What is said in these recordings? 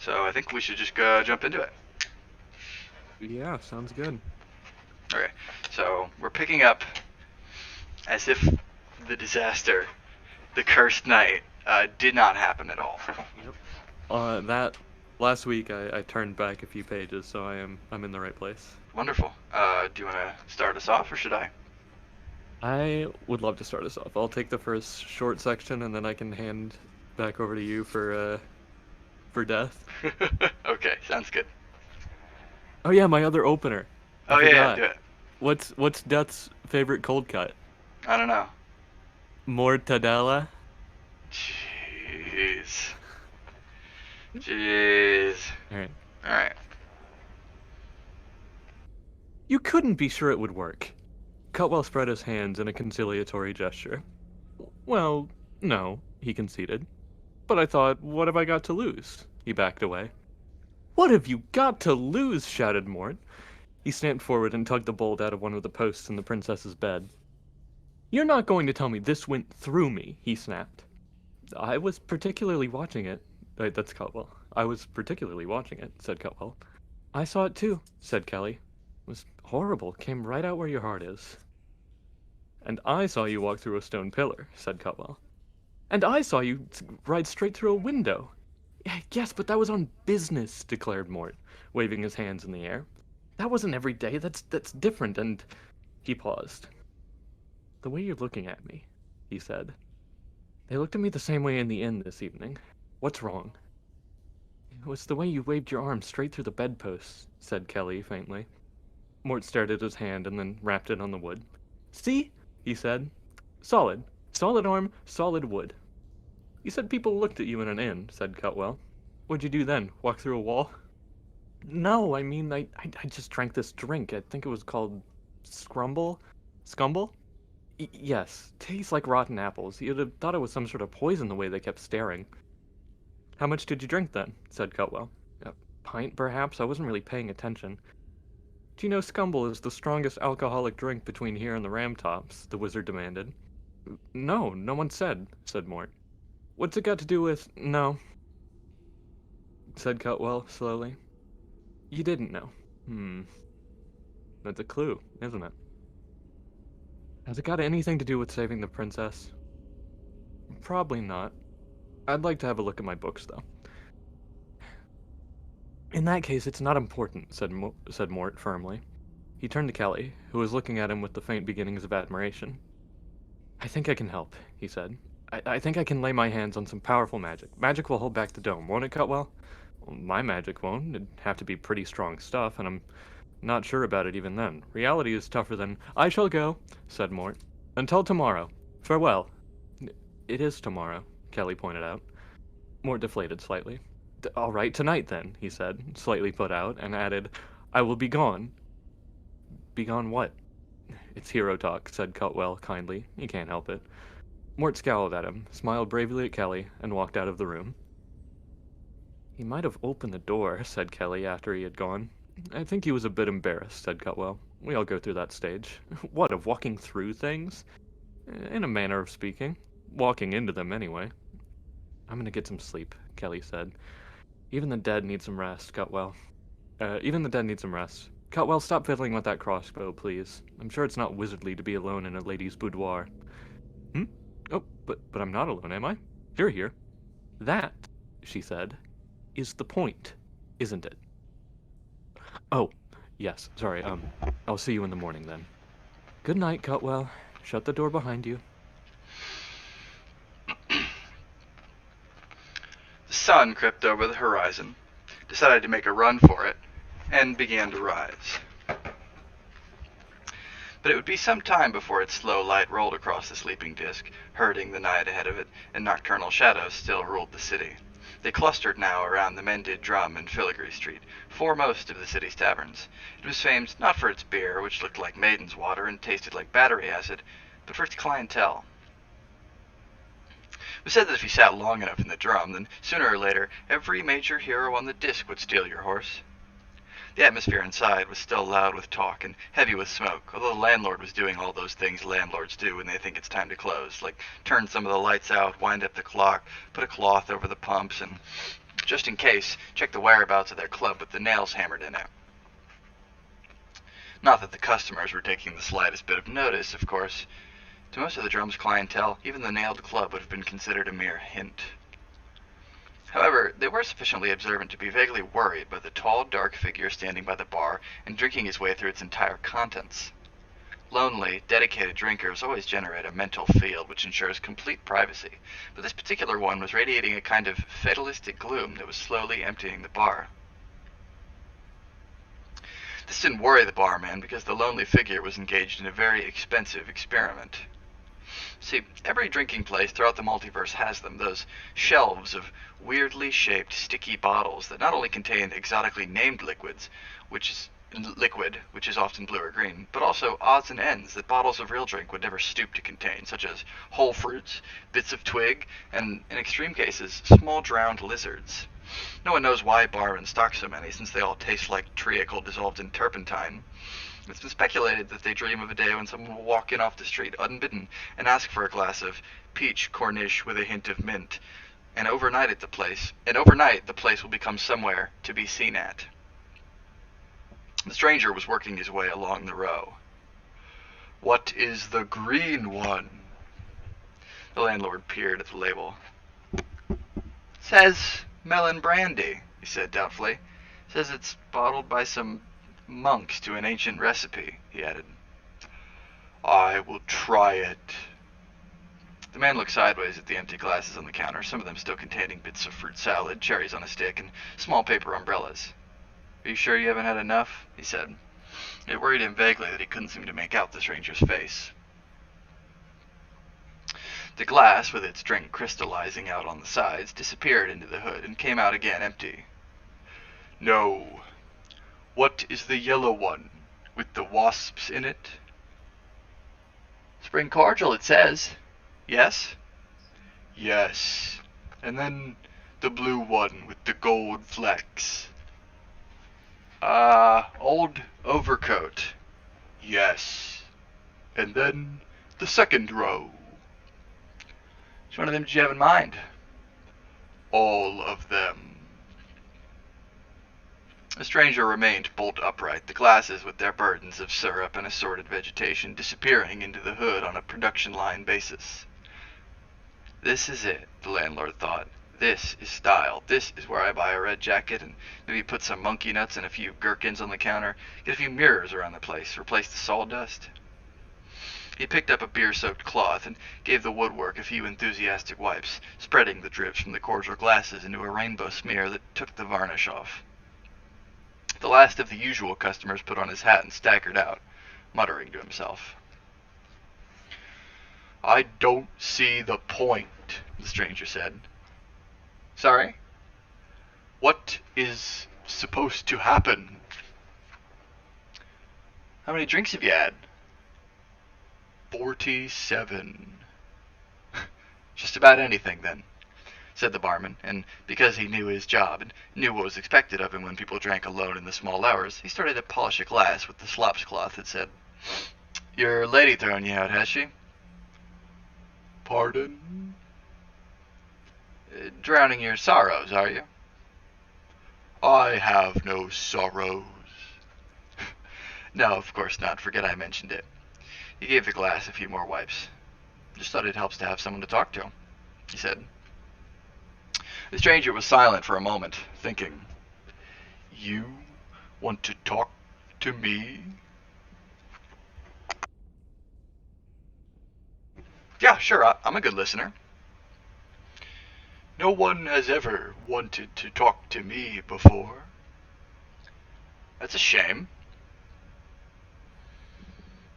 So I think we should just go jump into it. Yeah, sounds good. Okay. So we're picking up as if the disaster, the cursed night, did not happen at all. Yep. That last week I turned back a few pages, so I'm in the right place. Wonderful. Do you want to start us off, or should I? I would love to start us off. I'll take the first short section, and then I can hand back over to you for death. Okay, sounds good. Oh yeah, my other opener. I Oh yeah, forgot. do it. What's Death's favorite cold cut? I don't know. Mortadella. Jeez. Jeez. All right. All right. You couldn't be sure it would work. Cutwell spread his hands in a conciliatory gesture. Well, no, he conceded. But I thought, what have I got to lose? He backed away. What have you got to lose? Shouted Mort. He stamped forward and tugged the bolt out of one of the posts in the princess's bed. You're not going to tell me this went through me, he snapped. I was particularly watching it. That's Cutwell. I was particularly watching it, said Cutwell. I saw it too, said Kelly. It was horrible. Came right out where your heart is. And I saw you walk through a stone pillar, said Cutwell. And I saw you ride straight through a window. Yes, but that was on business, declared Mort, waving his hands in the air. That wasn't every day. That's different. And he paused. The way you're looking at me, he said. They looked at me the same way in the inn this evening. What's wrong? It was the way you waved your arm straight through the bedposts, said Kelly faintly. Mort stared at his hand and then rapped it on the wood. See? He said. Solid. Solid arm, solid wood. You said people looked at you in an inn, said Cutwell. What'd you do then? Walk through a wall? No, I mean, I just drank this drink. I think it was called Scrumble? Scumble? Yes, tastes like rotten apples. You'd have thought it was some sort of poison the way they kept staring. How much did you drink then? Said Cutwell. A pint, perhaps? I wasn't really paying attention. Do you know Scumble is the strongest alcoholic drink between here and the Ramtops? The wizard demanded. No, no one said Mort. What's it got to do with... No, said Cutwell slowly. You didn't know. That's a clue, isn't it? Has it got anything to do with saving the princess? Probably not. I'd like to have a look at my books, though. In that case, it's not important, said Mort firmly. He turned to Kelly, who was looking at him with the faint beginnings of admiration. I think I can help, he said. I think I can lay my hands on some powerful magic. Magic will hold back the dome, won't it, Cutwell? Well, my magic won't. It'd have to be pretty strong stuff, and I'm not sure about it even then. Reality is tougher than... I shall go, said Mort. Until tomorrow. Farewell. It is tomorrow, Kelly pointed out. Mort deflated slightly. All right, tonight then, he said, slightly put out, and added, I will be gone. Be gone what? It's hero talk, said Cutwell kindly. You can't help it. Mort scowled at him, smiled bravely at Kelly, and walked out of the room. He might have opened the door, said Kelly after he had gone. I think he was a bit embarrassed, said Cutwell. We all go through that stage. What, of walking through things? In a manner of speaking. Walking into them, anyway. I'm gonna get some sleep, Kelly said. Even the dead need some rest, Cutwell. Even the dead need some rest. Cutwell, stop fiddling with that crossbow, please. I'm sure it's not wizardly to be alone in a lady's boudoir. Oh, but I'm not alone, am I? You're here. That, she said, is the point, isn't it? Oh, yes, sorry, I'll see you in the morning then. Good night, Cutwell. Shut the door behind you. The sun crept over the horizon, decided to make a run for it, and began to rise. But it would be some time before its slow light rolled across the sleeping disk, herding the night ahead of it, and nocturnal shadows still ruled the city. They clustered now around the Mended Drum in Filigree Street, foremost of the city's taverns. It was famed not for its beer, which looked like maiden's water and tasted like battery acid, but for its clientele. It was said that if you sat long enough in the drum, then sooner or later every major hero on the disc would steal your horse. The atmosphere inside was still loud with talk and heavy with smoke, although the landlord was doing all those things landlords do when they think it's time to close, like turn some of the lights out, wind up the clock, put a cloth over the pumps, and Just in case, check the whereabouts of their club with the nails hammered in it. Not that the customers were taking the slightest bit of notice, of course. To most of the drum's clientele, even the nailed club would have been considered a mere hint. However, they were sufficiently observant to be vaguely worried by the tall, dark figure standing by the bar and drinking his way through its entire contents. Lonely, dedicated drinkers always generate a mental field which ensures complete privacy, but this particular one was radiating a kind of fatalistic gloom that was slowly emptying the bar. This didn't worry the barman because the lonely figure was engaged in a very expensive experiment. See, every drinking place throughout the multiverse has them, those shelves of weirdly shaped sticky bottles that not only contain exotically named liquid, which is often blue or green, but also odds and ends that bottles of real drink would never stoop to contain, such as whole fruits, bits of twig, and, in extreme cases, small drowned lizards. No one knows why barmen stock so many, since they all taste like treacle dissolved in turpentine. It's been speculated that they dream of a day when someone will walk in off the street unbidden and ask for a glass of peach corniche with a hint of mint, and overnight the place will become somewhere to be seen at. The stranger was working his way along the row. "What is the green one?" The landlord peered at the label. "Says melon brandy," he said doubtfully. "Says it's bottled by some monks to an ancient recipe," he added. "I will try it." The man looked sideways at the empty glasses on the counter, some of them still containing bits of fruit salad, cherries on a stick, and small paper umbrellas. "Are you sure you haven't had enough?" he said. It worried him vaguely that he couldn't seem to make out the stranger's face. The glass, with its drink crystallizing out on the sides, disappeared into the hood and came out again empty. "No. What is the yellow one, with the wasps in it?" "Spring cordial, it says. Yes?" "Yes. And then the blue one with the gold flecks." Old overcoat." "Yes. And then the second row." "Which one of them did you have in mind?" "All of them." The stranger remained bolt upright, the glasses with their burdens of syrup and assorted vegetation disappearing into the hood on a production line basis. This is it, the landlord thought. This is style. This is where I buy a red jacket and maybe put some monkey nuts and a few gherkins on the counter, get a few mirrors around the place, replace the sawdust. He picked up a beer-soaked cloth and gave the woodwork a few enthusiastic wipes, spreading the drips from the cordial glasses into a rainbow smear that took the varnish off. The last of the usual customers put on his hat and staggered out, muttering to himself. "I don't see the point," the stranger said. "Sorry?" "What is supposed to happen?" "How many drinks have you had?" 47. "Just about anything, then," said the barman, and because he knew his job and knew what was expected of him when people drank alone in the small hours, he started to polish a glass with the slops cloth that said, "Your lady thrown you out, has she?" "Pardon?" "Drowning your sorrows, are you?" "I have no sorrows." "No, of course not. Forget I mentioned it." He gave the glass a few more wipes. "Just thought it helps to have someone to talk to," he said. The stranger was silent for a moment, thinking. "You want to talk to me?" "Yeah, sure, I'm a good listener." "No one has ever wanted to talk to me before." "That's a shame."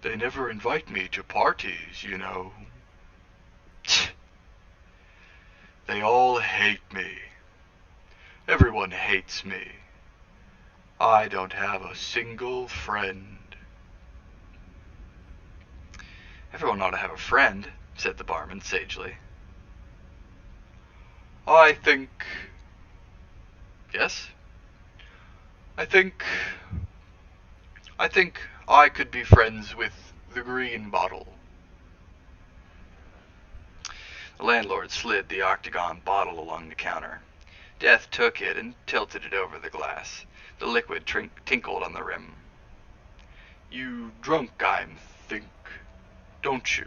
"They never invite me to parties, you know." "They all hate me. Everyone hates me. I don't have a single friend." "Everyone ought to have a friend," said the barman sagely. "I think..." "Yes?" I think I could be friends with the green bottle." The landlord slid the octagon bottle along the counter. Death took it and tilted it over the glass. The liquid tinkled on the rim. You drunk, I think, don't you?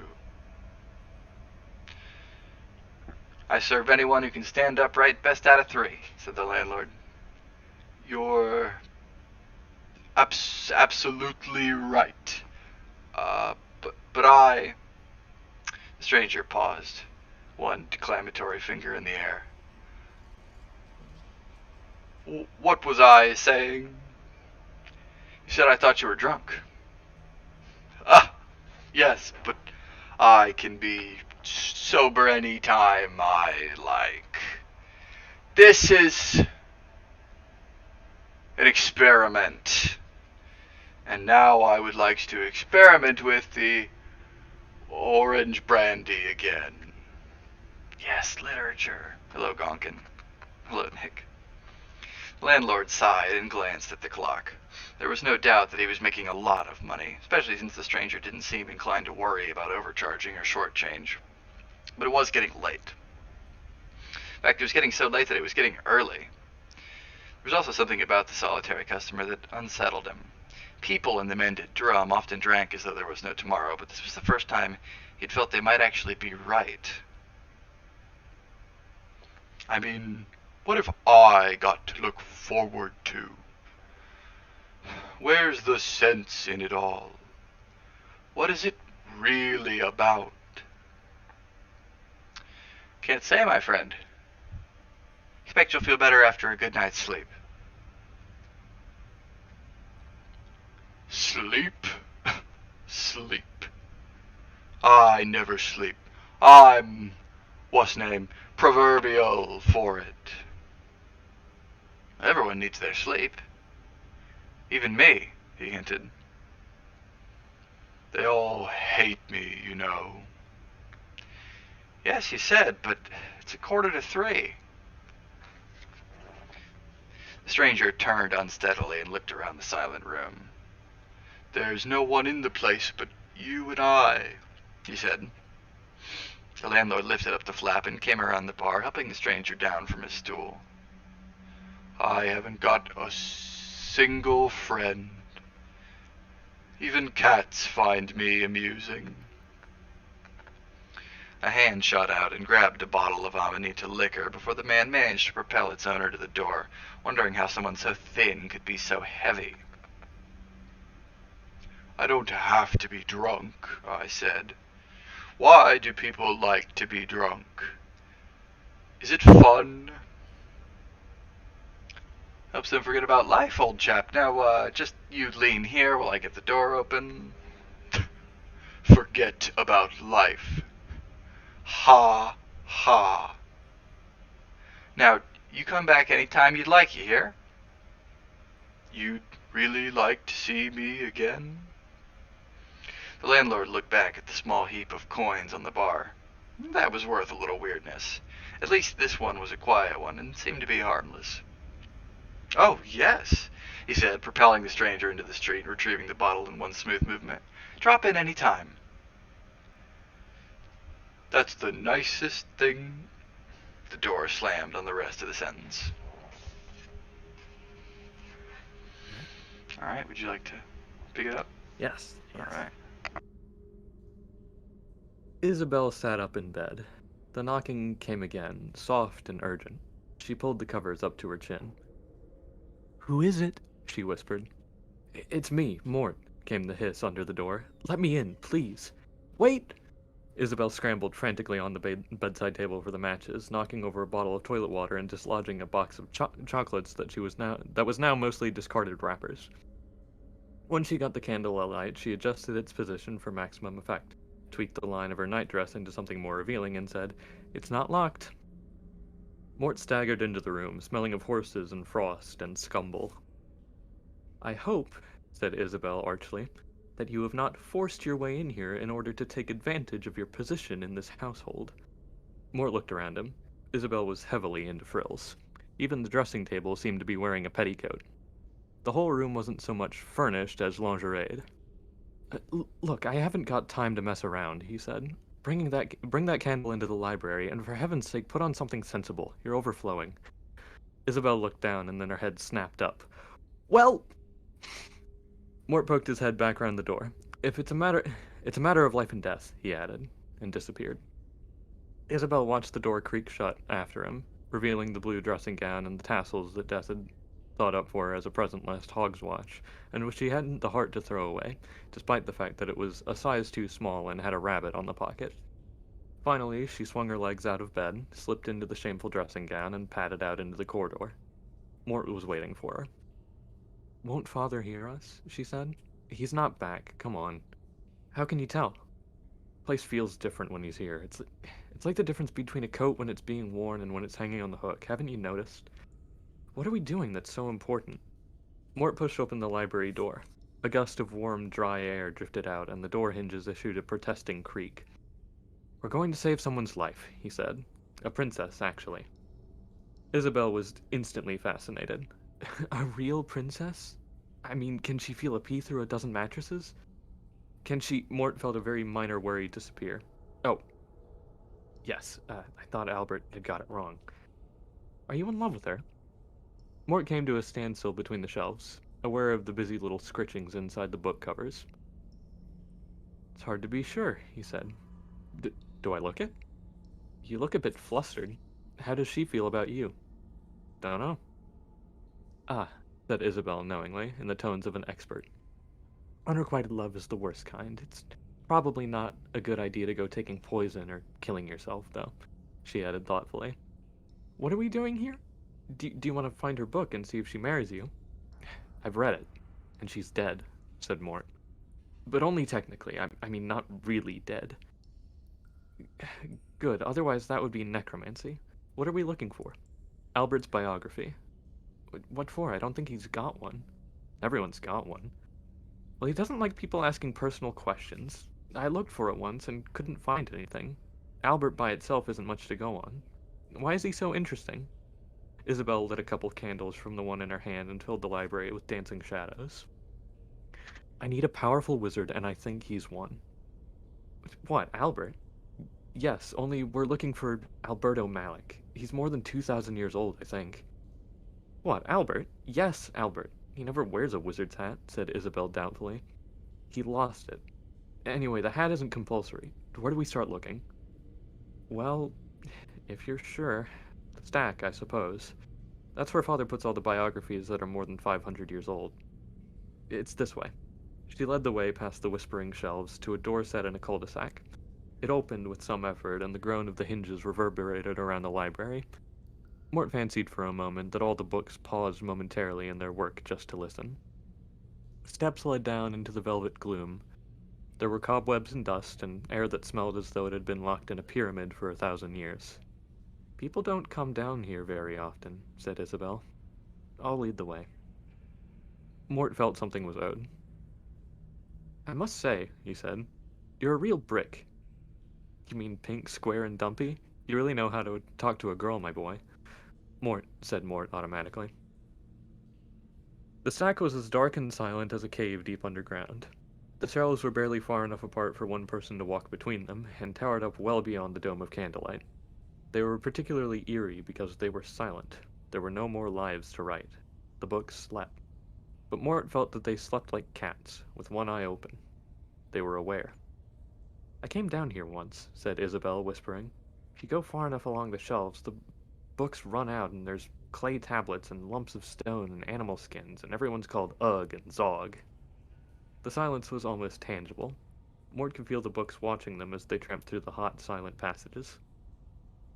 I serve anyone who can stand upright best out of 3, said the landlord. You're absolutely right. But I... The stranger paused, one declamatory finger in the air. What was I saying? You said I thought you were drunk. Ah, yes, but I can be sober any time I like. This is an experiment. And now I would like to experiment with the orange brandy again. Yes, literature. Hello, Gonkin. Hello, Nick. The landlord sighed and glanced at the clock. There was no doubt that he was making a lot of money, especially since the stranger didn't seem inclined to worry about overcharging or shortchange. But it was getting late. In fact, it was getting so late that it was getting early. There was also something about the solitary customer that unsettled him. People in the mended drum often drank as though there was no tomorrow, but this was the first time he'd felt they might actually be right. I mean, what if I got to look forward to? Where's the sense in it all? What is it really about? Can't say, my friend. Expect you'll feel better after a good night's sleep. Sleep? Sleep. I never sleep. I'm, what's name, proverbial for it. Everyone needs their sleep. Even me, he hinted. They all hate me, you know. Yes, you said, but it's 2:45. The stranger turned unsteadily and looked around the silent room. There's no one in the place but you and I, he said. The landlord lifted up the flap and came around the bar, helping the stranger down from his stool. I haven't got a single friend. Even cats find me amusing. A hand shot out and grabbed a bottle of Amanita liquor before the man managed to propel its owner to the door, wondering how someone so thin could be so heavy. I don't have to be drunk, I said. Why do people like to be drunk? Is it fun? Helps them forget about life, old chap. Now, just you lean here while I get the door open. Forget about life. Ha, ha. Now, you come back any time you'd like, you hear? You'd really like to see me again? The landlord looked back at the small heap of coins on the bar. That was worth a little weirdness. At least this one was a quiet one and seemed to be harmless. Oh, yes, he said, propelling the stranger into the street and retrieving the bottle in one smooth movement. Drop in any time. That's the nicest thing. The door slammed on the rest of the sentence. Alright, would you like to pick it up? Yes. Alright. Isabel sat up in bed. The knocking came again, soft and urgent. She pulled the covers up to her chin. Who is it? She whispered. It's me, Mort, came the hiss under the door. Let me in, please. Wait! Isabel scrambled frantically on the bedside table for the matches, knocking over a bottle of toilet water and dislodging a box of chocolates that was now mostly discarded wrappers. When she got the candle alight, she adjusted its position for maximum effect, tweaked the line of her nightdress into something more revealing, and said, It's not locked. Mort staggered into the room, smelling of horses and frost and scumble. I hope, said Isabel archly, that you have not forced your way in here in order to take advantage of your position in this household. Mort looked around him. Isabel was heavily into frills. Even the dressing table seemed to be wearing a petticoat. The whole room wasn't so much furnished as lingeried. Look, I haven't got time to mess around, he said. Bring that candle into the library, and for heaven's sake, put on something sensible. You're overflowing. Isabel looked down and then her head snapped up. Well, Mort poked his head back around the door. If it's a matter of life and death, he added, and disappeared. Isabel watched the door creak shut after him, revealing the blue dressing gown and the tassels that Death had thought up for her as a present last Hogswatch, and which she hadn't the heart to throw away, despite the fact that it was a size too small and had a rabbit on the pocket. Finally, she swung her legs out of bed, slipped into the shameful dressing gown, and padded out into the corridor. Mort was waiting for her. Won't father hear us? She said. He's not back. Come on. How can you tell? Place feels different when he's here. It's like the difference between a coat when it's being worn and when it's hanging on the hook. Haven't you noticed? What are we doing that's so important? Mort pushed open the library door. A gust of warm, dry air drifted out, and the door hinges issued a protesting creak. We're going to save someone's life, he said. A princess, actually. Isabel was instantly fascinated. A real princess? I mean, can she feel a pee through a dozen mattresses? Can she? Mort felt a very minor worry disappear. Oh, yes, I thought Albert had got it wrong. Are you in love with her? Mort came to a standstill between the shelves, aware of the busy little scritchings inside the book covers. It's hard to be sure, he said. Do I look it? You look a bit flustered. How does she feel about you? Don't know. Ah, said Isabel knowingly, in the tones of an expert. Unrequited love is the worst kind. It's probably not a good idea to go taking poison or killing yourself, though, she added thoughtfully. What are we doing here? Do you want to find her book and see if she marries you? I've read it, and she's dead, said Mort. But only technically. I mean, not really dead. Good, otherwise that would be necromancy. What are we looking for? Albert's biography. What for? I don't think he's got one. Everyone's got one. Well, he doesn't like people asking personal questions. I looked for it once and couldn't find anything. Albert by itself isn't much to go on. Why is he so interesting? Isabel lit a couple candles from the one in her hand and filled the library with dancing shadows. I need a powerful wizard, and I think he's one. What, Albert? Yes, only we're looking for Alberto Malik. He's more than 2,000 years old, I think. What, Albert? Yes, Albert. He never wears a wizard's hat, said Isabel doubtfully. He lost it. Anyway, the hat isn't compulsory. Where do we start looking? Well, if you're sure. The stack, I suppose. That's where Father puts all the biographies that are more than 500 years old. It's this way. She led the way past the whispering shelves to a door set in a cul-de-sac. It opened with some effort, and the groan of the hinges reverberated around the library. Mort fancied for a moment that all the books paused momentarily in their work just to listen. Steps led down into the velvet gloom. There were cobwebs and dust, and air that smelled as though it had been locked in a pyramid for 1,000 years. People don't come down here very often, said Isabel. I'll lead the way. Mort felt something was owed. I must say, he said, you're a real brick. You mean pink, square, and dumpy? You really know how to talk to a girl, my boy. Mort, said Mort automatically. The stack was as dark and silent as a cave deep underground. The shelves were barely far enough apart for one person to walk between them, and towered up well beyond the dome of candlelight. They were particularly eerie because they were silent. There were no more lives to write. The books slept. But Mort felt that they slept like cats, with one eye open. They were aware. I came down here once, said Isabel, whispering. If you go far enough along the shelves, the books run out and there's clay tablets and lumps of stone and animal skins, and everyone's called Ugg and Zog. The silence was almost tangible. Mort could feel the books watching them as they tramped through the hot, silent passages.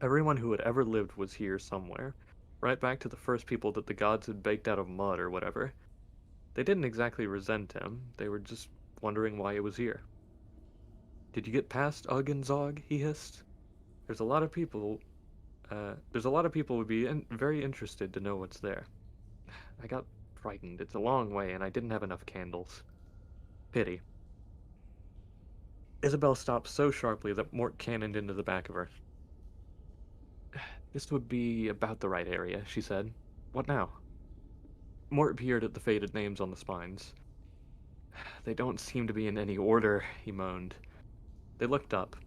Everyone who had ever lived was here somewhere, right back to the first people that the gods had baked out of mud or whatever. They didn't exactly resent him, they were just wondering why he was here. Did you get past Ugg and Zog? He hissed. There's a lot of people would be very interested to know what's there. I got frightened. It's a long way, and I didn't have enough candles. Pity. Isabel stopped so sharply that Mort cannoned into the back of her. This would be about the right area, she said. What now? Mort peered at the faded names on the spines. They don't seem to be in any order, he moaned. They looked up.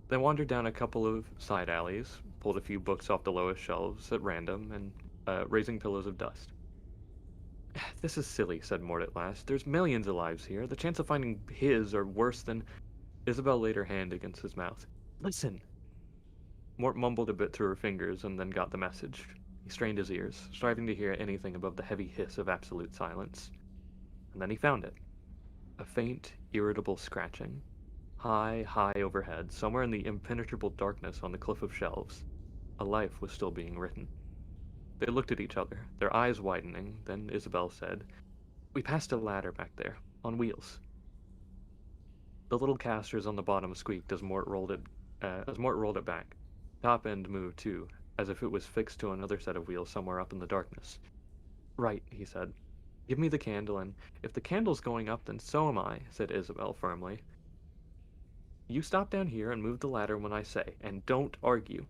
They wandered down a couple of side alleys, pulled a few books off the lowest shelves at random, and raising pillows of dust. This is silly, said Mort at last. There's millions of lives here. The chance of finding his or worse than. Isabel laid her hand against his mouth. Listen! Mort mumbled a bit through her fingers and then got the message. He strained his ears, striving to hear anything above the heavy hiss of absolute silence. And then he found it. A faint, irritable scratching. High, high overhead, somewhere in the impenetrable darkness on the cliff of shelves, a life was still being written. They looked at each other, their eyes widening, then Isabel said, We passed a ladder back there, on wheels. The little casters on the bottom squeaked as Mort rolled it back. Top end moved too, as if it was fixed to another set of wheels somewhere up in the darkness. Right, he said. Give me the candle, and if the candle's going up, then so am I, said Isabel firmly. You stop down here and move the ladder when I say, and don't argue.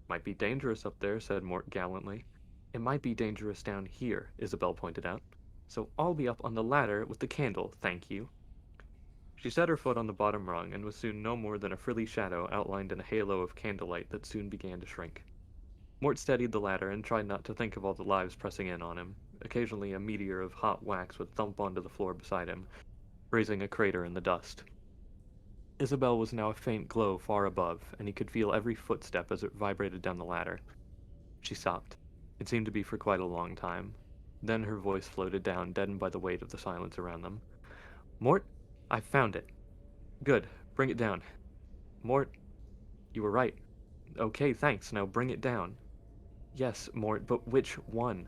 Might be dangerous up there, said Mort gallantly. It might be dangerous down here, Isabel pointed out. So I'll be up on the ladder with the candle, thank you. She set her foot on the bottom rung and was soon no more than a frilly shadow outlined in a halo of candlelight that soon began to shrink. Mort steadied the ladder and tried not to think of all the lives pressing in on him. Occasionally a meteor of hot wax would thump onto the floor beside him, raising a crater in the dust. Isabel was now a faint glow far above, and he could feel every footstep as it vibrated down the ladder. She stopped. It seemed to be for quite a long time. Then her voice floated down, deadened by the weight of the silence around them. Mort, I've found it. Good. Bring it down. Mort, you were right. Okay, thanks. Now bring it down. Yes, Mort, but which one?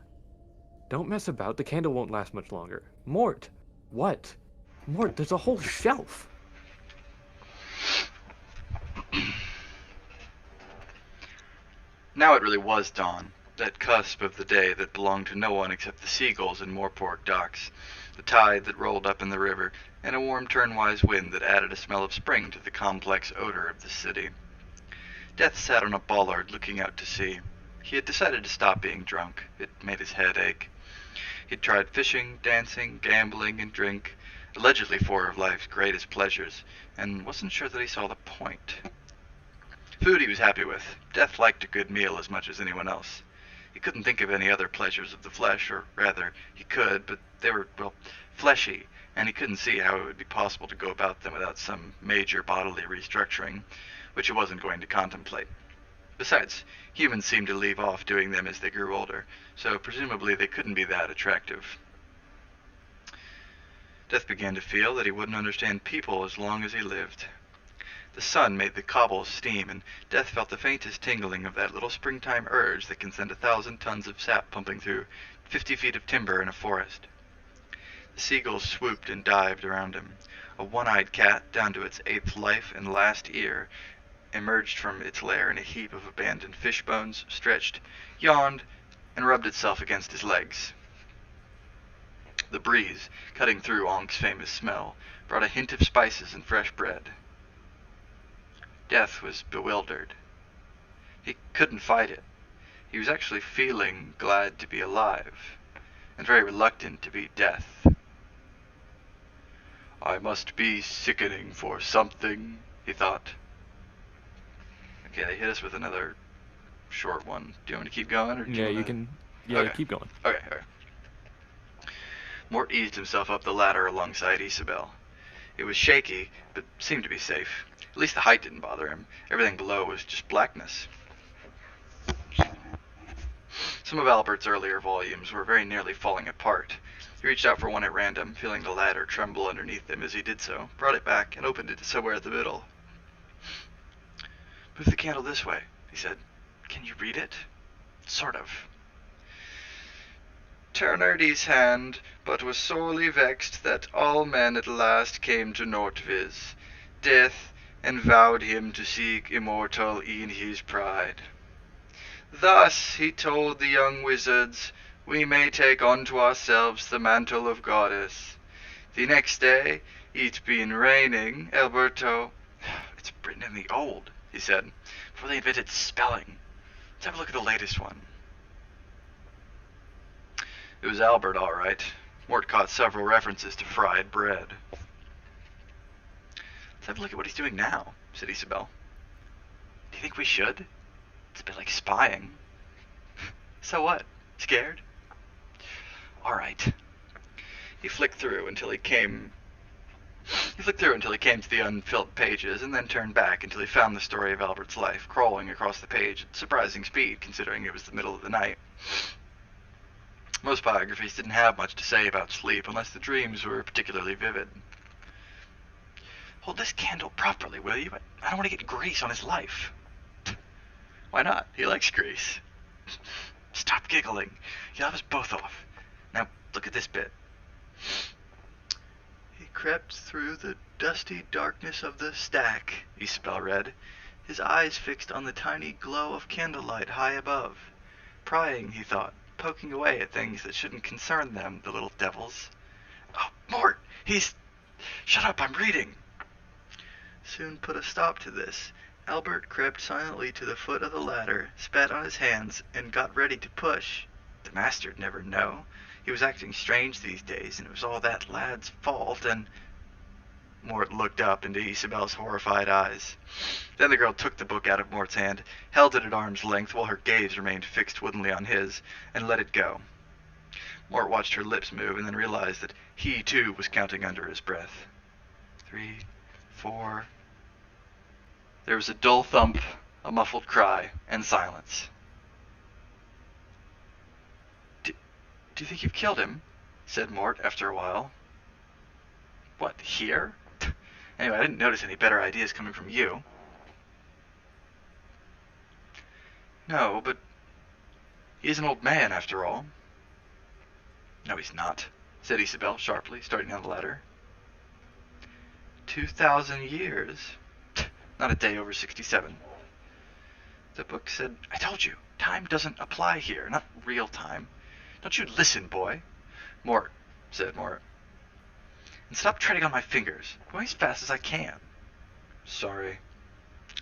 Don't mess about. The candle won't last much longer. Mort! What? Mort, there's a whole shelf! Now it really was dawn, that cusp of the day that belonged to no one except the seagulls in Moorpork docks, the tide that rolled up in the river, and a warm turnwise wind that added a smell of spring to the complex odor of the city. Death sat on a bollard looking out to sea. He had decided to stop being drunk. It made his head ache. He'd tried fishing, dancing, gambling, and drink, allegedly four of life's greatest pleasures, and wasn't sure that he saw the point. Food he was happy with. Death liked a good meal as much as anyone else. He couldn't think of any other pleasures of the flesh, or rather, he could, but they were, well, fleshy, and he couldn't see how it would be possible to go about them without some major bodily restructuring, which he wasn't going to contemplate. Besides, humans seemed to leave off doing them as they grew older, so presumably they couldn't be that attractive. Death began to feel that he wouldn't understand people as long as he lived. The sun made the cobbles steam, and Death felt the faintest tingling of that little springtime urge that can send 1,000 tons of sap pumping through 50 feet of timber in a forest. The seagulls swooped and dived around him. A one-eyed cat, down to its 8th life and last ear, emerged from its lair in a heap of abandoned fish bones, stretched, yawned, and rubbed itself against his legs. The breeze, cutting through Onk's famous smell, brought a hint of spices and fresh bread. Death was bewildered. He couldn't fight it. He was actually feeling glad to be alive, and very reluctant to be Death. I must be sickening for something, he thought. Okay, they hit us with another short one. Do you want me to keep going? Or do Yeah, you you can. Yeah, Okay. keep going. Okay. Mort eased himself up the ladder alongside Isabel. It was shaky, but seemed to be safe. At least the height didn't bother him. Everything below was just blackness. Some of Albert's earlier volumes were very nearly falling apart. He reached out for one at random, feeling the ladder tremble underneath him as he did so, brought it back, and opened it somewhere at the middle. Move the candle this way, he said. Can you read it? Sort of. Turned his hand, but was sorely vexed that all men at last came to Nortviz, death, and vowed him to seek immortal in his pride. Thus, he told the young wizards, we may take unto ourselves the mantle of goddess. The next day, it being raining, Alberto... It's written in the old, he said, before they invented spelling. Let's have a look at the latest one. It was Albert, all right. Mort caught several references to fried bread. Let's have a look at what he's doing now, said Isabel. Do you think we should? It's a bit like spying. So what? Scared? All right. He flicked through until he came to the unfilled pages, and then turned back until he found the story of Albert's life crawling across the page at surprising speed, considering it was the middle of the night. Most biographies didn't have much to say about sleep unless the dreams were particularly vivid. Hold this candle properly, will you? I don't want to get grease on his life. Why not? He likes grease. Stop giggling. You'll have us both off. Now, look at this bit. He crept through the dusty darkness of the stack, Isabel read, his eyes fixed on the tiny glow of candlelight high above. Prying, he thought, poking away at things that shouldn't concern them, the little devils. Oh, Mort! Shut up, I'm reading! Soon put a stop to this. Albert crept silently to the foot of the ladder, spat on his hands, and got ready to push. The master'd never know. He was acting strange these days, and it was all that lad's fault, and... Mort looked up into Isabel's horrified eyes. Then the girl took the book out of Mort's hand, held it at arm's length while her gaze remained fixed woodenly on his, and let it go. Mort watched her lips move and then realized that he, too, was counting under his breath. 3, 4... There was a dull thump, a muffled cry, and silence. Do you think you've killed him? Said Mort after a while. What, here? Anyway, I didn't notice any better ideas coming from you. No, but he's an old man after all. No, he's not, said Isabel sharply, starting down the ladder. 2,000 years. Not a day over 67. The book said, I told you, time doesn't apply here, not real time. Don't you listen, boy. Mort, said Mort. And stop treading on my fingers. Go as fast as I can. Sorry.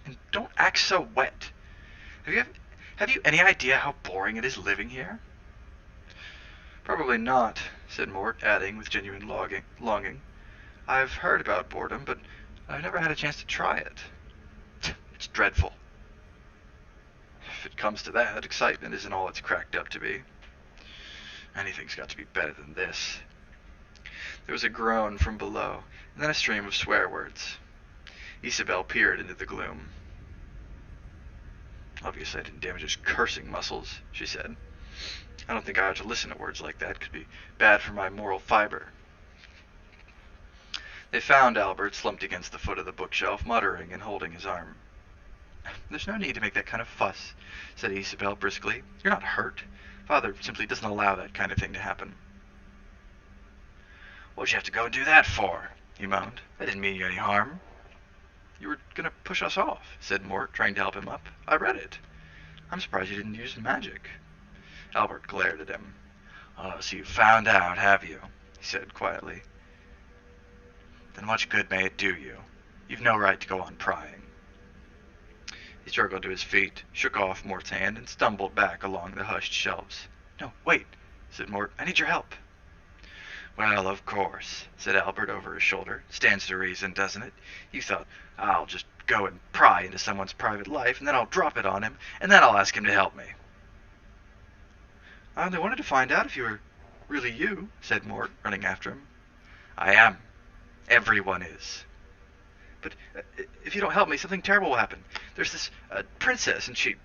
And don't act so wet. Have you any idea how boring it is living here? Probably not, said Mort, adding with genuine longing. I've heard about boredom, but I've never had a chance to try it. It's dreadful. If it comes to that, excitement isn't all it's cracked up to be. Anything's got to be better than this. There was a groan from below, and then a stream of swear words. Isabel peered into the gloom. Obviously, I didn't damage his cursing muscles, she said. I don't think I ought to listen to words like that. It could be bad for my moral fiber. They found Albert slumped against the foot of the bookshelf, muttering and holding his arm. There's no need to make that kind of fuss, said Isabel briskly. You're not hurt. Father simply doesn't allow that kind of thing to happen. What'd you have to go and do that for? He moaned. I didn't mean you any harm. You were going to push us off, said Mort, trying to help him up. I read it. I'm surprised you didn't use magic. Albert glared at him. Oh, so you found out, have you? He said quietly. Then much good may it do you. You've no right to go on prying. He struggled to his feet, shook off Mort's hand, and stumbled back along the hushed shelves. No, wait, said Mort. I need your help. Well, of course, said Albert over his shoulder. Stands to reason, doesn't it? You thought, I'll just go and pry into someone's private life, and then I'll drop it on him, and then I'll ask him to help me. I only wanted to find out if you were really you, said Mort, running after him. I am. Everyone is. But if you don't help me, something terrible will happen. There's this princess, and she...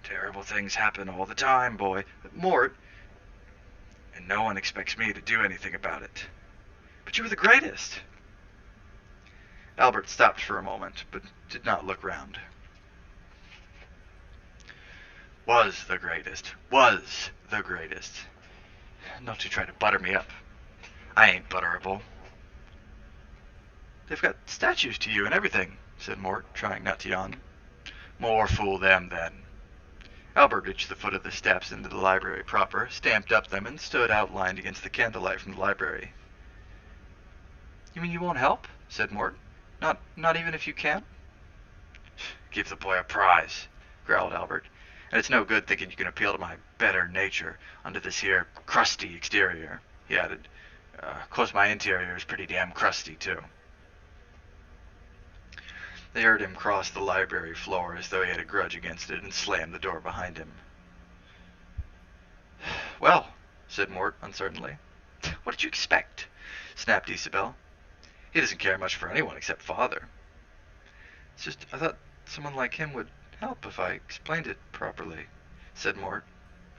Terrible things happen all the time, boy. Mort... And no one expects me to do anything about it. But you were the greatest. Albert stopped for a moment, but did not look round. Was the greatest. Was the greatest. Don't you try to butter me up. I ain't butterable. They've got statues to you and everything, said Mort, trying not to yawn. More fool them, then. Albert reached the foot of the steps into the library proper, stamped up them, and stood outlined against the candlelight from the library. You mean you won't help? Said Mort. Not even if you can? Give the boy a prize, growled Albert. And it's no good thinking you can appeal to my better nature under this here crusty exterior, he added. 'Course my interior is pretty damn crusty, too. They heard him cross the library floor as though he had a grudge against it and slam the door behind him. Well, said Mort uncertainly. What did you expect? Snapped Isabel. He doesn't care much for anyone except father. It's just, I thought someone like him would help if I explained it properly, said Mort.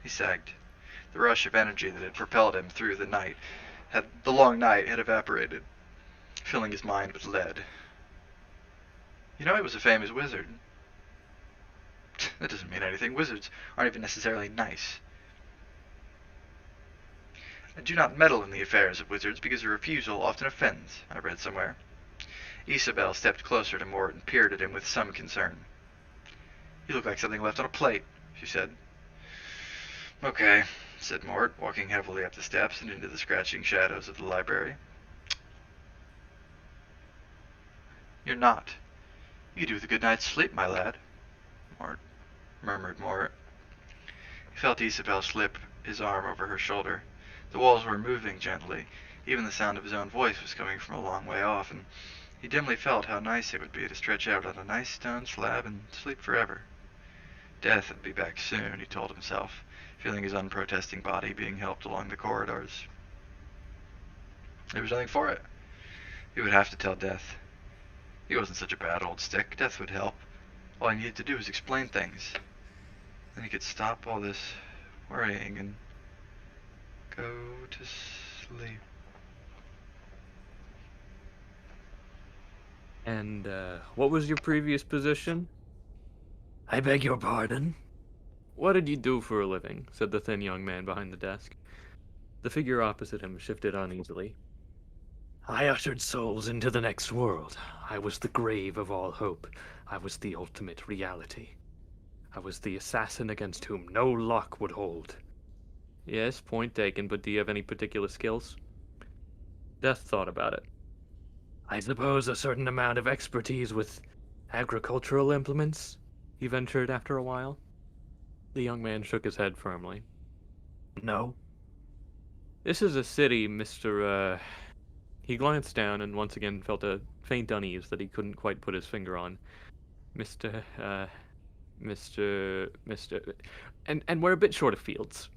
He sagged. The rush of energy that had propelled him through the long night had evaporated, filling his mind with lead. You know he was a famous wizard. That doesn't mean anything. Wizards aren't even necessarily nice. I do not meddle in the affairs of wizards because a refusal often offends, I read somewhere. Isabel stepped closer to Mort and peered at him with some concern. You look like something left on a plate, she said. Okay, said Mort, walking heavily up the steps and into the scratching shadows of the library. You're not. You could do with a good night's sleep, my lad, murmured Mort. He felt Isabel slip his arm over her shoulder. The walls were moving gently. Even the sound of his own voice was coming from a long way off, and he dimly felt how nice it would be to stretch out on a nice stone slab and sleep forever. Death would be back soon, he told himself, feeling his unprotesting body being helped along the corridors. There was nothing for it. He would have to tell Death. He wasn't such a bad old stick. Death would help. All he needed to do was explain things. Then he could stop all this worrying and go to sleep. And, what was your previous position? I beg your pardon? What did you do for a living? Said the thin young man behind the desk. The figure opposite him shifted uneasily. I ushered souls into the next world. I was the grave of all hope. I was the ultimate reality. I was the assassin against whom no luck would hold. Yes, point taken, but do you have any particular skills? Death thought about it. I suppose a certain amount of expertise with agricultural implements, he ventured after a while. The young man shook his head firmly. No. This is a city, Mr. He glanced down and once again felt a faint unease that he couldn't quite put his finger on. Mr. And we're a bit short of fields.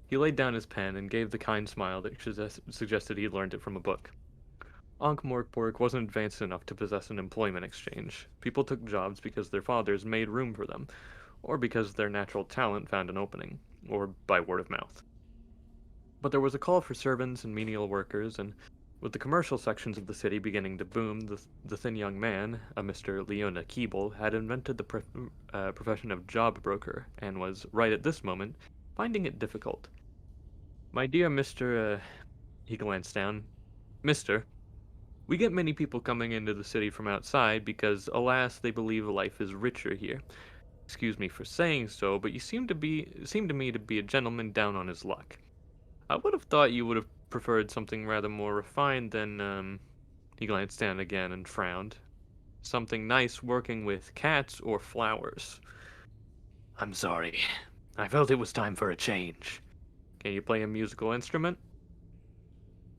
He laid down his pen and gave the kind smile that suggested he'd learned it from a book. Ankh-Morpork wasn't advanced enough to possess an employment exchange. People took jobs because their fathers made room for them, or because their natural talent found an opening, or by word of mouth. But there was a call for servants and menial workers, and with the commercial sections of the city beginning to boom, the thin young man, a Mr. Leona Keeble, had invented the profession of job broker, and was, right at this moment, finding it difficult. My dear Mr. He glanced down. Mister, we get many people coming into the city from outside because, alas, they believe life is richer here. Excuse me for saying so, but you seem to me to be a gentleman down on his luck. I would have thought you would have preferred something rather more refined than, He glanced down again and frowned. Something nice working with cats or flowers. I'm sorry. I felt it was time for a change. Can you play a musical instrument?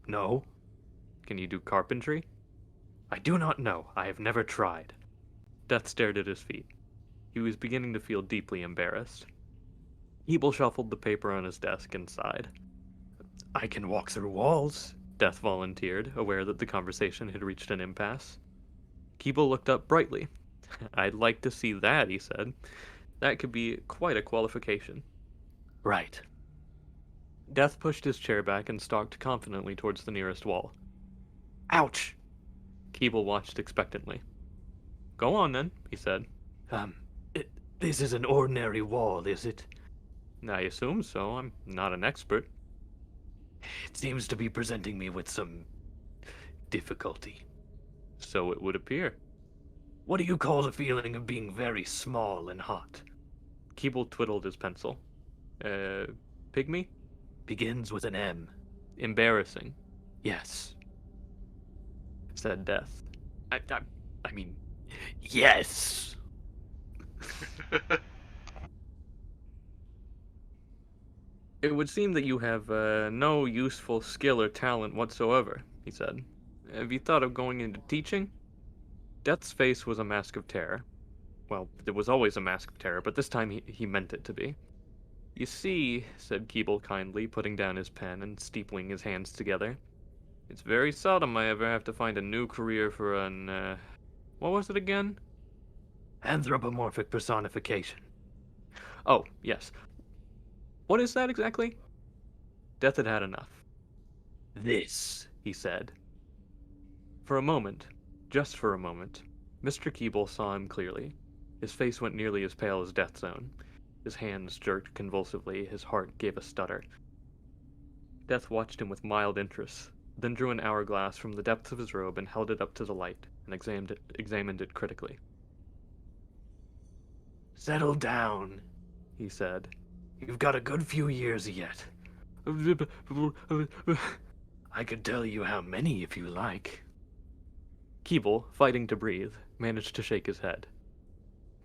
No. Can you do carpentry? I do not know. I have never tried. Death stared at his feet. He was beginning to feel deeply embarrassed. Keeble shuffled the paper on his desk and sighed. I can walk through walls, Death volunteered, aware that the conversation had reached an impasse. Keeble looked up brightly. I'd like to see that, he said. That could be quite a qualification. Right. Death pushed his chair back and stalked confidently towards the nearest wall. Ouch! Keeble watched expectantly. Go on, then, he said. This is an ordinary wall, is it? I assume so. I'm not an expert. It seems to be presenting me with some difficulty. So it would appear. What do you call the feeling of being very small and hot? Keeble twiddled his pencil. Pygmy? Begins with an M. Embarrassing. Yes. Said Death. I mean, yes! It would seem that you have no useful skill or talent whatsoever, he said. Have you thought of going into teaching? Death's face was a mask of terror. Well, it was always a mask of terror, but this time he meant it to be. You see, said Keeble kindly, putting down his pen and steepling his hands together, it's very seldom I ever have to find a new career for what was it again? Anthropomorphic personification. Oh, yes. What is that exactly? Death had had enough. This, He said. For a moment, just for a moment, Mr. Keeble saw him clearly. His face went nearly as pale as Death's own. His hands jerked convulsively, his heart gave a stutter. Death watched him with mild interest, then drew an hourglass from the depths of his robe and held it up to the light, and examined it critically. settle down, He said. you've got a good few years yet. I could tell you how many if you like. Keeble, fighting to breathe, managed to shake his head.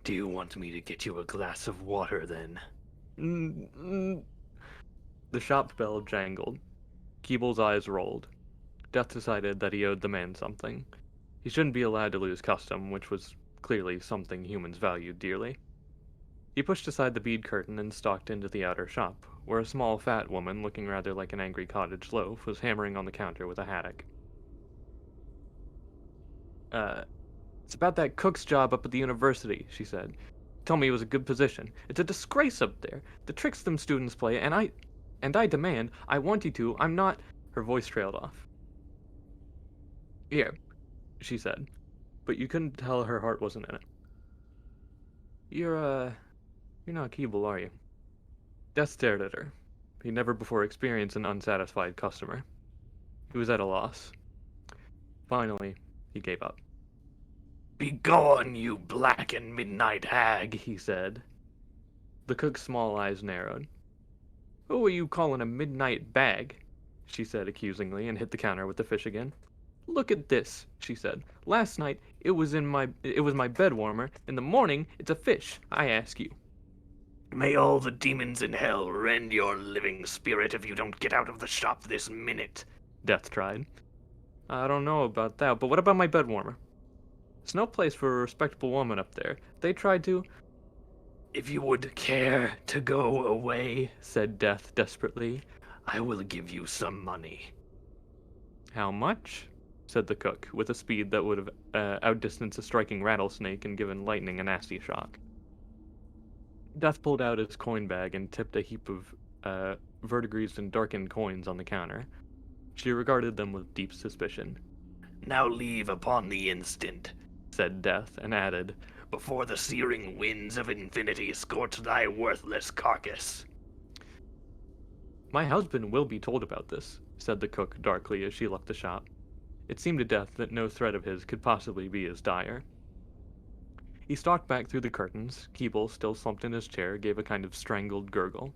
Do you want me to get you a glass of water then? The shop bell jangled. Keeble's eyes rolled. Death decided that he owed the man something. He shouldn't be allowed to lose custom, which was clearly something humans valued dearly. He pushed aside the bead curtain and stalked into the outer shop, where a small fat woman, looking rather like an angry cottage loaf, was hammering on the counter with a haddock. It's about that cook's job up at the university, she said. Told me it was a good position. It's a disgrace up there. The tricks them students play, and I demand, I want you to, I'm not... Her voice trailed off. Here, she said, but you couldn't tell her heart wasn't in it. You're not Keeble, are you? Death stared at her. He'd never before experienced an unsatisfied customer. He was at a loss. Finally, he gave up. Begone, you black and midnight hag, He said. The cook's small eyes narrowed. Who are you calling a midnight bag? She said accusingly and hit the counter with the fish again. Look at this, she said. Last night it was my bed warmer. In the morning it's a fish, I ask you. May all the demons in hell rend your living spirit if you don't get out of the shop this minute, Death tried. I don't know about that, but what about my bed warmer? There's no place for a respectable woman up there. They tried to... If you would care to go away, said Death desperately. I will give you some money. How much? Said the cook, with a speed that would have outdistanced a striking rattlesnake and given lightning a nasty shock. Death pulled out his coin bag and tipped a heap of verdigris and darkened coins on the counter. She regarded them with deep suspicion. Now leave upon the instant, said Death, and added, before the searing winds of infinity scorch thy worthless carcass. My husband will be told about this, said the cook darkly as she left the shop. It seemed to Death that no threat of his could possibly be as dire. He stalked back through the curtains. Keeble, still slumped in his chair, gave a kind of strangled gurgle.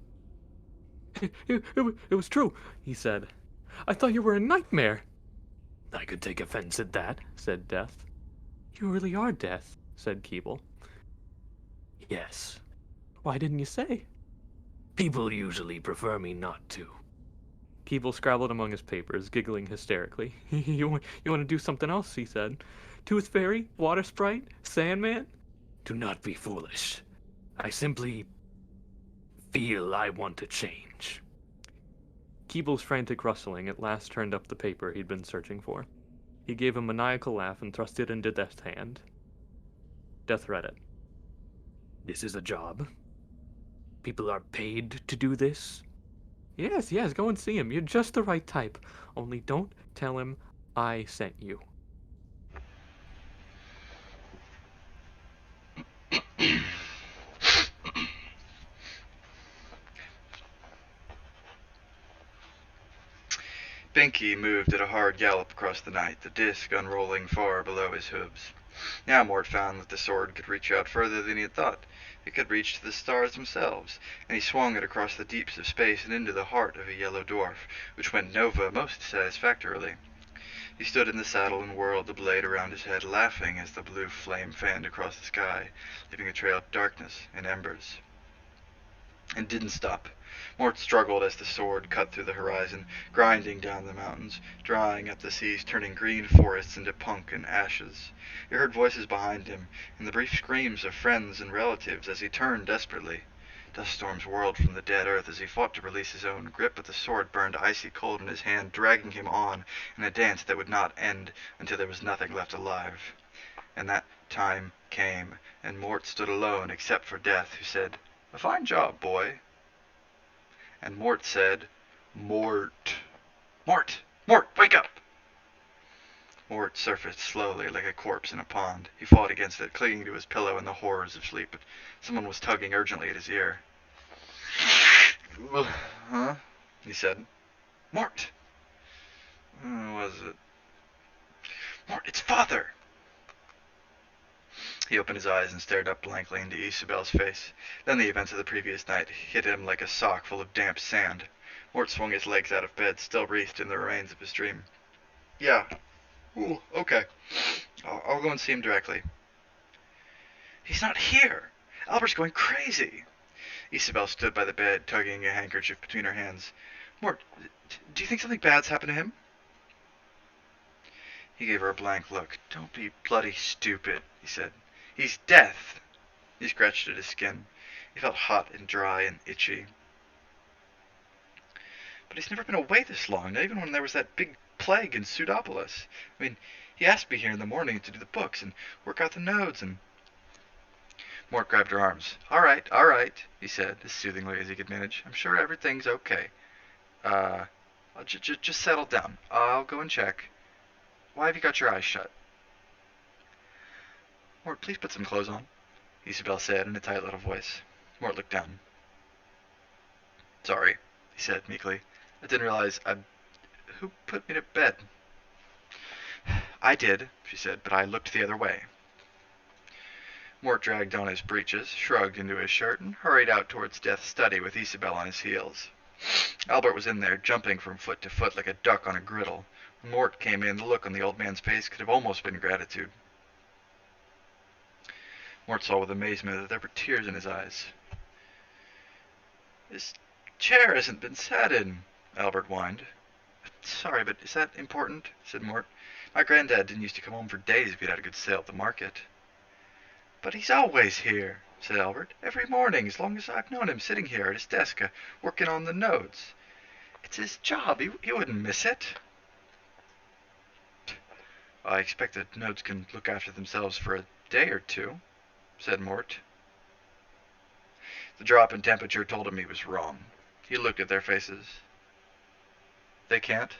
It was true, he said. I thought you were a nightmare. I could take offense at that, said Death. You really are Death, said Keeble. Yes. Why didn't you say? People usually prefer me not to. Keeble scrabbled among his papers, giggling hysterically. You want to do something else, he said. Tooth Fairy? Water Sprite? Sandman? Do not be foolish. I simply feel I want to change. Keeble's frantic rustling at last turned up the paper he'd been searching for. He gave a maniacal laugh and thrust it into Death's hand. Death read it. This is a job. People are paid to do this. Yes, go and see him. You're just the right type. Only don't tell him I sent you. Binky moved at a hard gallop across the night, the disc unrolling far below his hooves. Now Mort found that the sword could reach out further than he had thought. It could reach to the stars themselves, and he swung it across the deeps of space and into the heart of a yellow dwarf, which went nova most satisfactorily. He stood in the saddle and whirled the blade around his head, laughing as the blue flame fanned across the sky, leaving a trail of darkness and embers. And didn't stop. Mort struggled as the sword cut through the horizon, grinding down the mountains, drying up the seas, turning green forests into punk and ashes. He heard voices behind him, and the brief screams of friends and relatives as he turned desperately. Dust storms whirled from the dead earth as he fought to release his own grip, but the sword burned icy cold in his hand, dragging him on in a dance that would not end until there was nothing left alive. And that time came, and Mort stood alone except for Death, who said, "A fine job, boy." And Mort said, "Mort. Mort! Mort, wake up!" Mort surfaced slowly like a corpse in a pond. He fought against it, clinging to his pillow in the horrors of sleep, but someone was tugging urgently at his ear. "Huh?" he said. "Mort!" Was it? "Mort, it's Father!" He opened his eyes and stared up blankly into Isabel's face. Then the events of the previous night hit him like a sock full of damp sand. Mort swung his legs out of bed, still wreathed in the remains of his dream. "Yeah. Ooh, okay. I'll go and see him directly." "He's not here. Albert's going crazy." Isabel stood by the bed, tugging a handkerchief between her hands. "Mort, do you think something bad's happened to him?" He gave her a blank look. "Don't be bloody stupid," he said. "He's Death." He scratched at his skin. He felt hot and dry and itchy. "But he's never been away this long, not even when there was that big plague in Pseudopolis. I mean, he asked me here in the morning to do the books and work out the nodes and..." Mort grabbed her arms. All right, he said, as soothingly as he could manage. "I'm sure everything's okay. Just settle down. I'll go and check. Why have you got your eyes shut?" "Mort, please put some clothes on," Isabel said in a tight little voice. Mort looked down. "Sorry," he said meekly. "I didn't realize Who put me to bed?" "I did," she said, "but I looked the other way." Mort dragged on his breeches, shrugged into his shirt, and hurried out towards Death's study with Isabel on his heels. Albert was in there, jumping from foot to foot like a duck on a griddle. When Mort came in, the look on the old man's face could have almost been gratitude. Mort saw with amazement that there were tears in his eyes. "This chair hasn't been sat in," Albert whined. "Sorry, but is that important?" said Mort. "My granddad didn't used to come home for days if he'd had a good sale at the market." "But he's always here," said Albert. "Every morning, as long as I've known him, sitting here at his desk, working on the notes. It's his job. He wouldn't miss it." "I expect that notes can look after themselves for a day or two," said Mort. The drop in temperature told him he was wrong. He looked at their faces. "They can't?"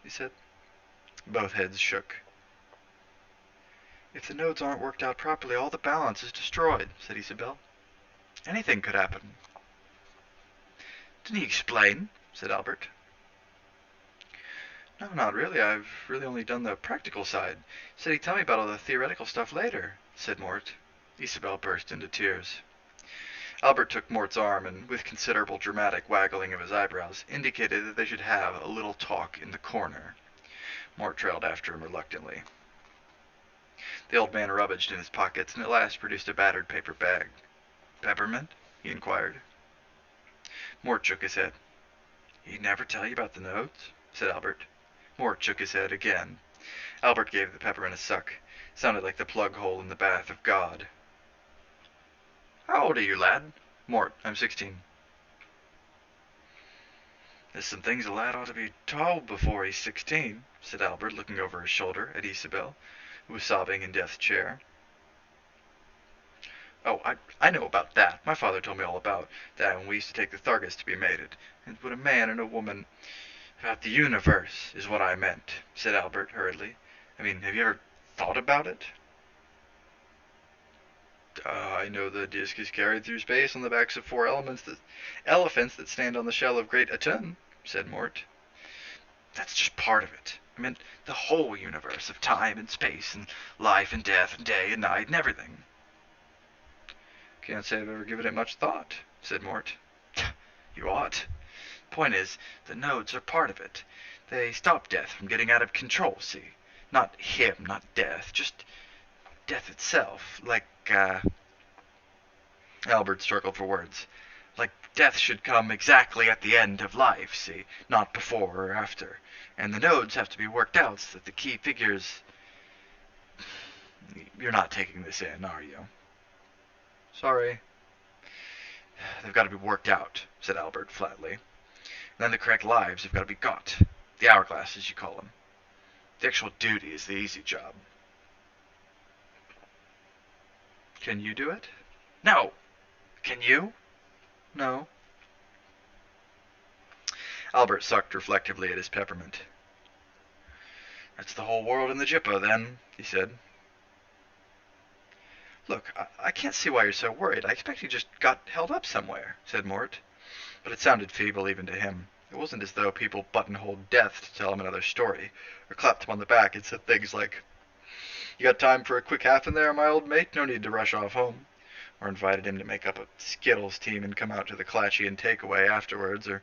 he said. Both heads shook. "If the nodes aren't worked out properly, all the balance is destroyed," said Isabel. "Anything could happen." "Didn't he explain?" said Albert. "No, not really. I've really only done the practical side. Said he'd tell me about all the theoretical stuff later," said Mort. Isabel burst into tears. Albert took Mort's arm and, with considerable dramatic waggling of his eyebrows, indicated that they should have a little talk in the corner. Mort trailed after him reluctantly. The old man rummaged in his pockets and at last produced a battered paper bag. "Peppermint?" he inquired. Mort shook his head. "He'd never tell you about the notes?" said Albert. Mort shook his head again. Albert gave the peppermint a suck. It sounded like the plug hole in the bath of God. "How old are you, lad?" "Mort, I'm 16. "There's some things a lad ought to be told before he's 16, said Albert, looking over his shoulder at Isabel, who was sobbing in Death's chair. "Oh, I know about that. My father told me all about that when we used to take the Thargus to be mated. And when a man and a woman... About the universe is what I meant," said Albert hurriedly. "I mean, have you ever thought about it?" "I know the disc is carried through space on the backs of four elephants that stand on the shell of Great Atum," said Mort. "That's just part of it. I meant the whole universe of time and space and life and death and day and night and everything." "Can't say I've ever given it much thought," said Mort. "You ought. Point is, the nodes are part of it. They stop Death from getting out of control, see? Not him, not Death, just Death itself. Like, Albert struggled for words. Like death should come exactly at the end of life, see? Not before or after. And the nodes have to be worked out so that the key figures... You're not taking this in, are you?" "Sorry." They've got to be worked out, said Albert flatly. And then the correct lives have got to be got. The hourglass, as you call them. The actual duty is the easy job. Can you do it? No. Can you? No. Albert sucked reflectively at his peppermint. That's the whole world in the Jippo, then, he said. Look, I can't see why you're so worried. I expect you just got held up somewhere, said Mort. But it sounded feeble even to him. It wasn't as though people buttonholed Death to tell him another story, or clapped him on the back and said things like, "You got time for a quick half in there, my old mate? No need to rush off home." Or invited him to make up a Skittles team and come out to the Clatchian takeaway afterwards, or...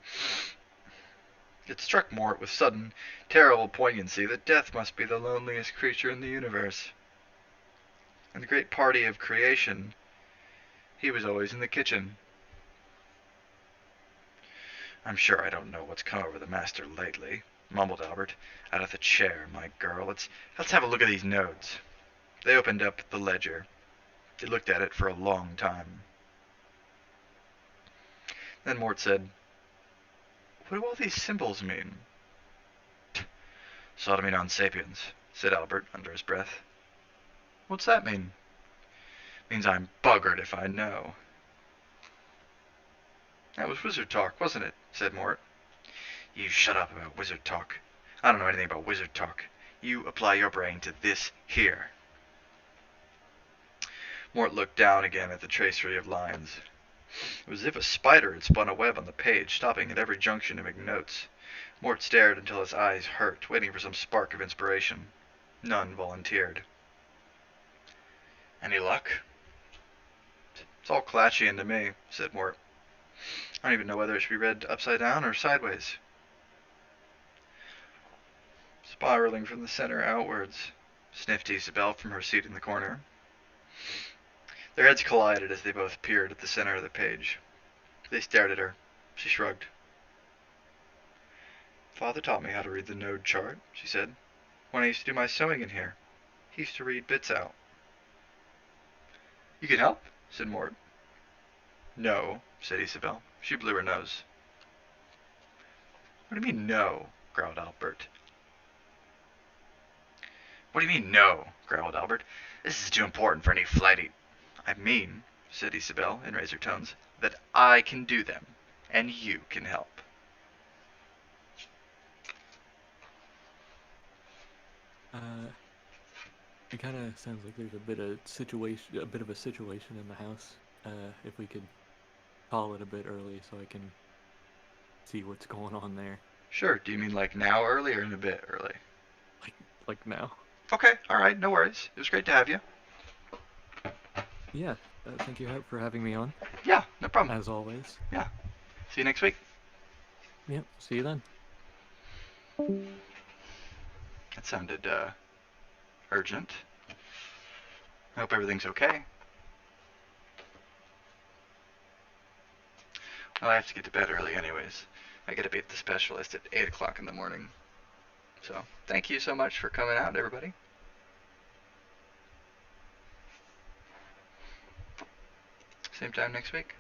It struck Mort with sudden, terrible poignancy that Death must be the loneliest creature in the universe. In the great party of creation, he was always in the kitchen. "I'm sure I don't know what's come over the master lately," mumbled Albert, out of the chair. "My girl, let's have a look at these notes." They opened up the ledger. They looked at it for a long time. Then Mort said, "What do all these symbols mean?" "Sodomy non sapiens," said Albert under his breath. "What's that mean?" "Means I'm buggered if I know." "That was wizard talk, wasn't it?" said Mort. "You shut up about wizard talk. I don't know anything about wizard talk. You apply your brain to this here." Mort looked down again at the tracery of lines. It was as if a spider had spun a web on the page, stopping at every junction to make notes. Mort stared until his eyes hurt, waiting for some spark of inspiration. None volunteered. "Any luck?" "It's all Clatchian to me," said Mort. "I don't even know whether it should be read upside down or sideways." "Spiraling from the center outwards," sniffed Isabel from her seat in the corner. Their heads collided as they both peered at the center of the page. They stared at her. She shrugged. "Father taught me how to read the node chart," she said, "when I used to do my sewing in here. He used to read bits out." "You can help?" said Mort. "No," said Isabel. She blew her nose. "What do you mean, no?" growled Albert. "What do you mean, no?" growled Albert. "This is too important for any flighty—" "I mean," said Isabel in razor tones, "that I can do them, and you can help." It kind of sounds like there's a bit of a situation in the house. If we could call it a bit early so I can see what's going on there. "Sure. Do you mean like now early or in a bit early?" Like now. "Okay. All right. No worries. It was great to have you." Yeah. Thank you for having me on, "Yeah. No problem." as always. "Yeah. See you next week." Yep. See you then. That sounded, urgent. I hope everything's okay. Well, I have to get to bed early anyways. I gotta be at the specialist at 8 o'clock in the morning. So, thank you so much for coming out, everybody. Same time next week.